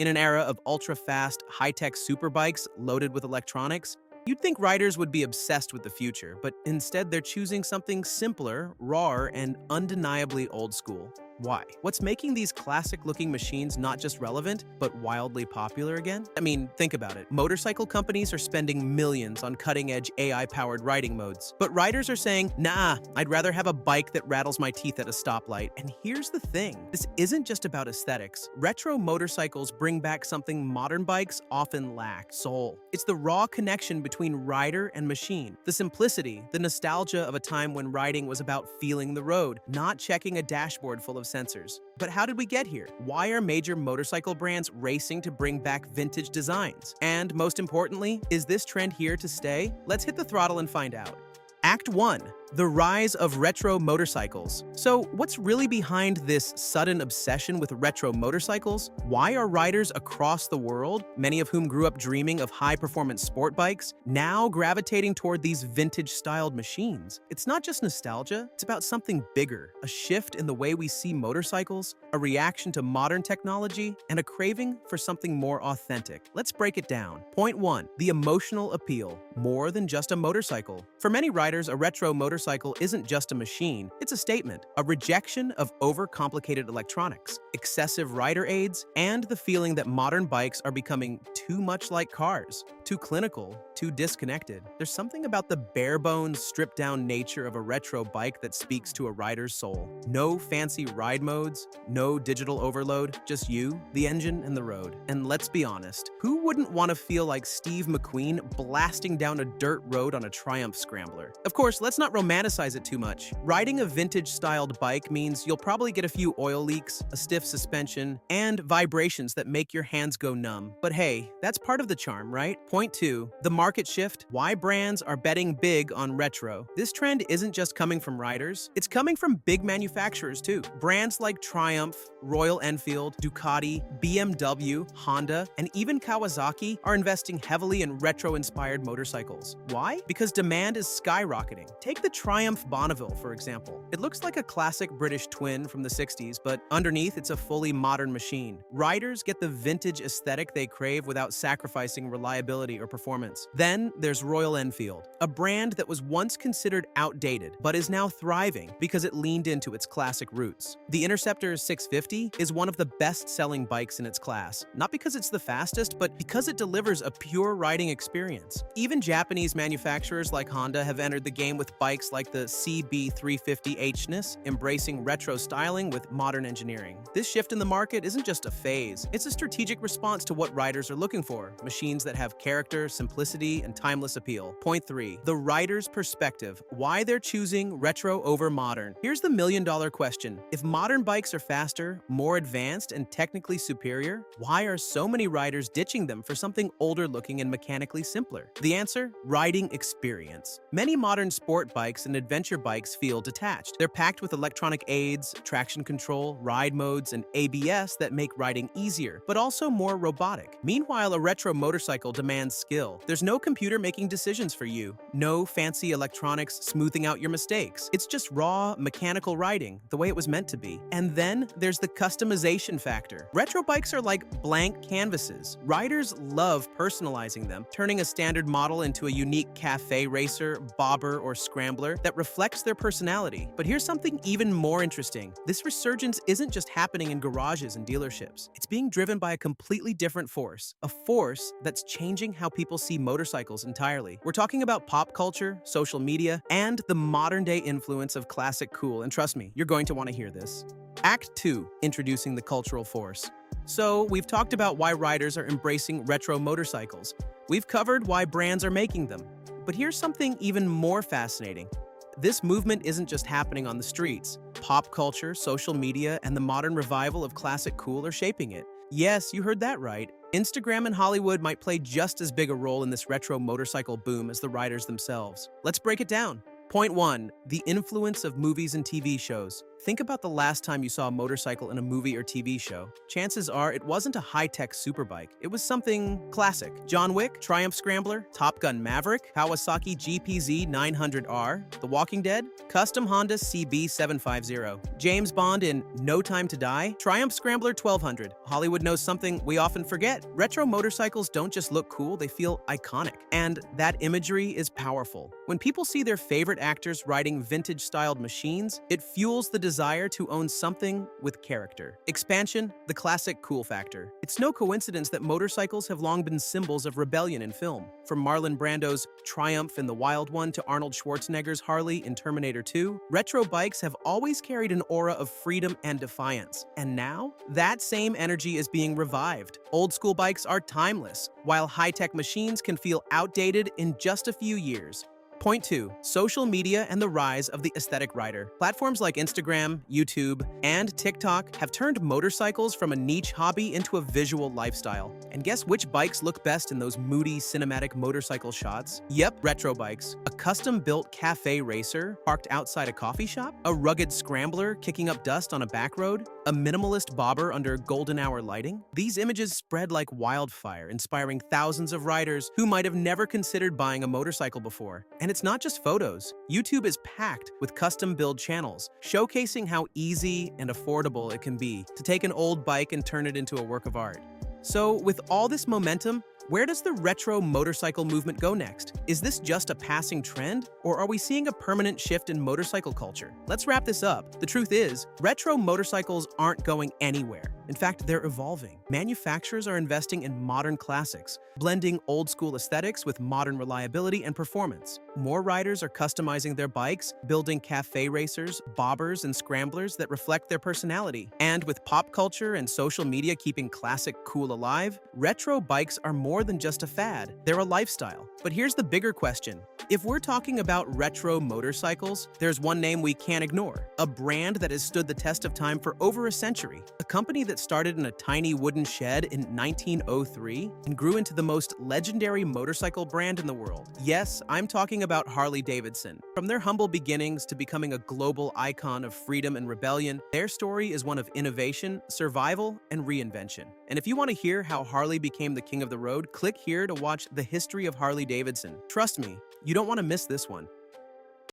In an era of ultra-fast, high-tech superbikes loaded with electronics, you'd think riders would be obsessed with the future, but instead they're choosing something simpler, raw, and undeniably old school. Why? What's making these classic-looking machines not just relevant, but wildly popular again? I mean, think about it. Motorcycle companies are spending millions on cutting-edge AI-powered riding modes. But riders are saying, nah, I'd rather have a bike that rattles my teeth at a stoplight. And here's the thing. This isn't just about aesthetics. Retro motorcycles bring back something modern bikes often lack: soul. It's the raw connection between rider and machine. The simplicity, the nostalgia of a time when riding was about feeling the road, not checking a dashboard full of sensors. But how did we get here? Why are major motorcycle brands racing to bring back vintage designs? And most importantly, is this trend here to stay? Let's hit the throttle and find out. Act 1. The rise of retro motorcycles. So, what's really behind this sudden obsession with retro motorcycles? Why are riders across the world, many of whom grew up dreaming of high-performance sport bikes, now gravitating toward these vintage-styled machines? It's not just nostalgia, it's about something bigger, a shift in the way we see motorcycles, a reaction to modern technology, and a craving for something more authentic. Let's break it down. Point 1. The emotional appeal. More than just a motorcycle. For many riders, a retro motorcycle isn't just a machine, it's a statement, a rejection of overcomplicated electronics, excessive rider aids, and the feeling that modern bikes are becoming too much like cars, too clinical, too disconnected. There's something about the bare-bones, stripped-down nature of a retro bike that speaks to a rider's soul. No fancy ride modes, no digital overload, just you, the engine, and the road. And let's be honest, who wouldn't want to feel like Steve McQueen blasting down a dirt road on a Triumph Scrambler? Of course, let's not romanticize it too much. Riding a vintage-styled bike means you'll probably get a few oil leaks, a stiff suspension, and vibrations that make your hands go numb. But hey, that's part of the charm, right? Point 2. The market shift. Why brands are betting big on retro. This trend isn't just coming from riders, it's coming from big manufacturers too. Brands like Triumph, Royal Enfield, Ducati, BMW, Honda, and even Kawasaki are investing heavily in retro-inspired motorcycles. Why? Because demand is skyrocketing. Take the Triumph Bonneville, for example. It looks like a classic British twin from the 60s, but underneath it's a fully modern machine. Riders get the vintage aesthetic they crave without sacrificing reliability or performance. Then there's Royal Enfield, a brand that was once considered outdated, but is now thriving because it leaned into its classic roots. The Interceptor 650 is one of the best-selling bikes in its class, not because it's the fastest, but because it delivers a pure riding experience. Even Japanese manufacturers like Honda have entered the game with bikes like the CB350H-ness, embracing retro styling with modern engineering. This shift in the market isn't just a phase, it's a strategic response to what riders are looking for: machines that have character, simplicity, and timeless appeal. Point 3. The rider's perspective. Why they're choosing retro over modern. Here's the million-dollar question. If modern bikes are faster, more advanced, and technically superior, why are so many riders ditching them for something older-looking and mechanically simpler? The answer? Riding experience. Many modern sport bikes and adventure bikes feel detached. They're packed with electronic aids, traction control, ride modes, and ABS that make riding easier, but also more robotic. Meanwhile, a retro motorcycle demands skill. There's no computer making decisions for you, no fancy electronics smoothing out your mistakes. It's just raw, mechanical riding, the way it was meant to be. And then there's the customization factor. Retro bikes are like blank canvases. Riders love personalizing them, turning a standard model into a unique cafe racer, bobber, or scrambler that reflects their personality. But here's something even more interesting. This resurgence isn't just happening in garages and dealerships. It's being driven by a completely different force, a force that's changing how people see motorcycles entirely. We're talking about pop culture, social media, and the modern-day influence of classic cool. And trust me, you're going to want to hear this. Act 2. Introducing the cultural force. So, we've talked about why riders are embracing retro motorcycles. We've covered why brands are making them. But here's something even more fascinating. This movement isn't just happening on the streets. Pop culture, social media, and the modern revival of classic cool are shaping it. Yes, you heard that right. Instagram and Hollywood might play just as big a role in this retro motorcycle boom as the riders themselves. Let's break it down. Point 1. The influence of movies and TV shows. Think about the last time you saw a motorcycle in a movie or TV show. Chances are it wasn't a high-tech superbike. It was something classic. John Wick, Triumph Scrambler, Top Gun Maverick, Kawasaki GPZ 900R, The Walking Dead, custom Honda CB 750, James Bond in No Time to Die, Triumph Scrambler 1200. Hollywood knows something we often forget. Retro motorcycles don't just look cool, they feel iconic. And that imagery is powerful. When people see their favorite actors riding vintage-styled machines, it fuels the desire to own something with character. Expansion, the classic cool factor. It's no coincidence that motorcycles have long been symbols of rebellion in film. From Marlon Brando's Triumph in The Wild One to Arnold Schwarzenegger's Harley in Terminator 2, retro bikes have always carried an aura of freedom and defiance. And now, that same energy is being revived. Old school bikes are timeless, while high-tech machines can feel outdated in just a few years. Point 2. Social media and the rise of the aesthetic rider. Platforms like Instagram, YouTube, and TikTok have turned motorcycles from a niche hobby into a visual lifestyle. And guess which bikes look best in those moody, cinematic motorcycle shots? Yep, retro bikes. A custom-built cafe racer parked outside a coffee shop? A rugged scrambler kicking up dust on a back road? A minimalist bobber under golden hour lighting? These images spread like wildfire, inspiring thousands of riders who might have never considered buying a motorcycle before. And it's not just photos. YouTube is packed with custom-build channels, showcasing how easy and affordable it can be to take an old bike and turn it into a work of art. So, with all this momentum, where does the retro motorcycle movement go next? Is this just a passing trend, or are we seeing a permanent shift in motorcycle culture? Let's wrap this up. The truth is, retro motorcycles aren't going anywhere. In fact, they're evolving. Manufacturers are investing in modern classics, blending old-school aesthetics with modern reliability and performance. More riders are customizing their bikes, building cafe racers, bobbers, and scramblers that reflect their personality. And with pop culture and social media keeping classic cool alive, retro bikes are more than just a fad. They're a lifestyle. But here's the bigger question. If we're talking about retro motorcycles, there's one name we can't ignore. A brand that has stood the test of time for over a century. A company that started in a tiny wooden shed in 1903 and grew into the most legendary motorcycle brand in the world. Yes, I'm talking about Harley-Davidson. From their humble beginnings to becoming a global icon of freedom and rebellion, their story is one of innovation, survival, and reinvention. And if you want to hear how Harley became the king of the road, click here to watch The History of Harley-Davidson. Trust me, you don't want to miss this one.